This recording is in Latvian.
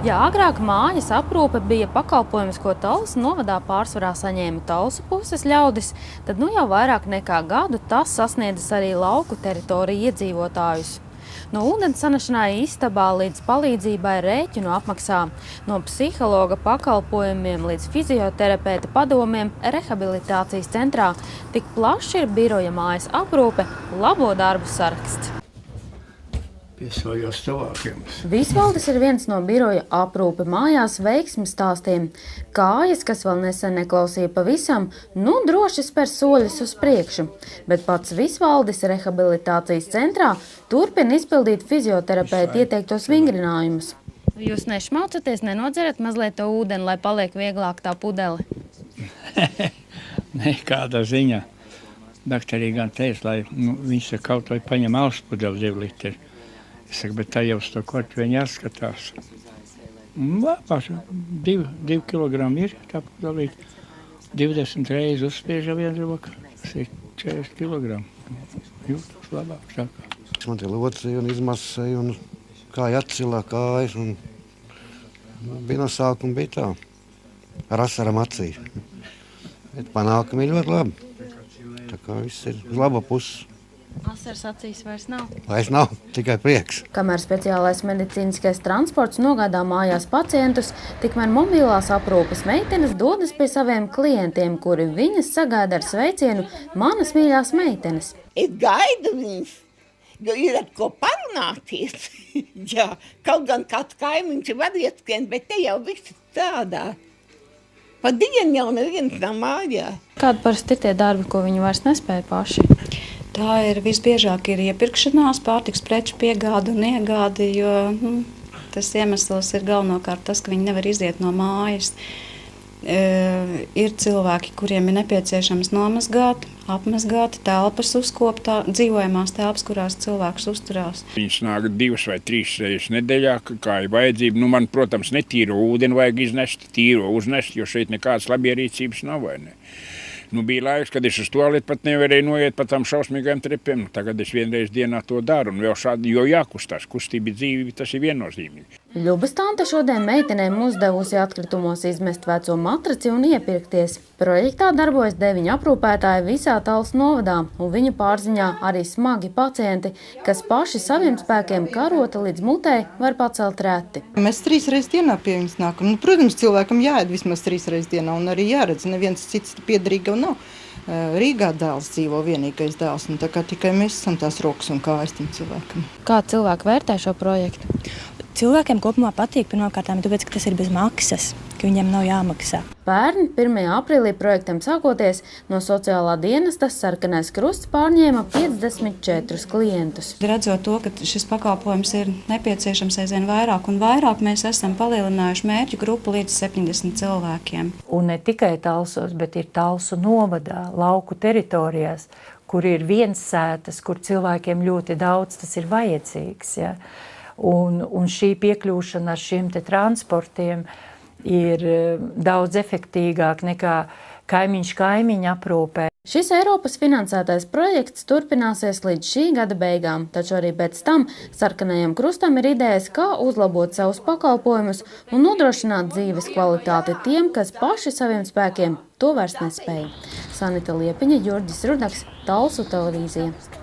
Ja agrāk mājas aprūpe bija pakalpojums, ko Talsu novadā pārsvarā saņēma Talsu puses ļaudis, tad nu jau vairāk nekā gadu tas sasniedzas arī lauku teritoriju iedzīvotājus. No ūdens sanešanai istabā līdz palīdzībai rēķinu apmaksā, no psihologa pakalpojumiem līdz fizioterapeita padomiem rehabilitācijas centrā tik plaši ir biroja mājas aprūpe, labo darbu saraksts. Visvaldes ir viens no biroja aprūpe mājās veiksmes stāstiem. Kājas, kas vēl nesen neklausīja pavisam, nu droši spēr soļus uz priekšu. Bet pats Visvaldes rehabilitācijas centrā turpina izpildīt fizioterapeita ieteiktos vingrinājumus. Jūs nešmaucaties, nenodzerat mazliet to ūdeni, lai paliek vieglāk tā pudele? Nekādā ziņā. Daktarī gan teica, lai visi kaut vai paņem alus pudeli 2 litri. Es saku, bet tā jau uz to korķi vien jāskatās. Labāk, 2 kilogrami ir tā pudelīt. 20 reizes uzspieža vienu roku, tas ir 40 kilogrami. Jūtos labāk tā kā. Man te locīja un izmasēja un kāja atcilā kājas un bija no sākuma bija tā. Ar asaram acī. Bet panākumi ir ļoti labi. Tā kā viss ir uz laba pusi. Asars acīs vairs nav. Vairs nav, tikai prieks. Kamēr speciālais medicīniskais transports nogādā mājās pacientus, tikmēr mobilās aprūpes meitenes dodas pie saviem klientiem, kuri viņas sagaida ar sveicienu manas mīļās meitenes. Es gaidu viņas, jo ir ar ko parunāties. Jā, kaut gan kāds kaimiņš var ieskrien, bet te jau viss tādā. Pa dienu jau neviens nav mājā. Kādi parasti ir tie darbi, ko viņi vairs nespēja paši? Tā ir visbiežāk ir iepirkšanās, pārtiks preču piegāde un iegāde, jo tas iemesls ir galvenokārt tas, ka viņi nevar iziet no mājas. Ir cilvēki, kuriem ir nepieciešams nomazgāt, apmazgāt telpas uzkoptā, dzīvojamās telpas, kurās cilvēks uzturās. Viņas nāk 2 vai 3 reizes nedēļā, kā ir vajadzība. Man, protams, netīro ūdeni vajag iznest, tīro uznest, jo šeit nekādas labierīcības nav, vai ne? Bija laiks, kad es uz toaletu pat nevarēju noiet pa tām šausmīgām trepiem. Tagad es vienreiz dienā to daru, un vēl šādi, jo jākustās. Kustība dzīve, tas ir viennozīmīgi. Ļubas tante šodien meitenēm uzdevusi atkritumos izmest veco matraci un iepirkties. Projektā darbojas 9 aprūpētāji visā Talsu novadā, un viņu pārziņā arī smagi pacienti, kas paši saviem spēkiem karota līdz mutē var pacelt reti. Mēs 3 reizes dienā pie viņas nākam. Protams, cilvēkam jāēd vismaz 3 reizes dienā, un arī jāredz, neviens cits piederīga nav. Rīgā dēls dzīvo, vienīgais dēls, un tā kā tikai mēs esam tās rokas un kājas tam cilvēkam. Kā cilvēki vērtē šo projektu? Cilvēkiem kopumā patīk pirmkārtām, tāpēc, ka tas ir bez maksas, ka viņiem nav jāmaksā. Pērn 1. aprīlī projektam sākoties no sociālā dienesta Sarkanais Krusts pārņēma 54 klientus. Redzot to, ka šis pakalpojums ir nepieciešams aizvien vairāk un vairāk, mēs esam palielinājuši mērķu grupu līdz 70 cilvēkiem. Un ne tikai Talsos, bet ir Talsu novadā, lauku teritorijās, kur ir viensētas, kur cilvēkiem ļoti daudz tas ir vajadzīgs. Ja? Un šī piekļūšana ar šiem te transportiem ir daudz efektīgāk nekā kaimiņš kaimiņa aprūpē. Šis Eiropas finansētais projekts turpināsies līdz šī gada beigām, taču arī pēc tam Sarkanajam Krustam ir idejas, kā uzlabot savus pakalpojumus un nodrošināt dzīves kvalitāti tiem, kas paši saviem spēkiem to vairs nespēja. Sanita Liepiņa, Jurģis Rudaks, Talsu televīzija.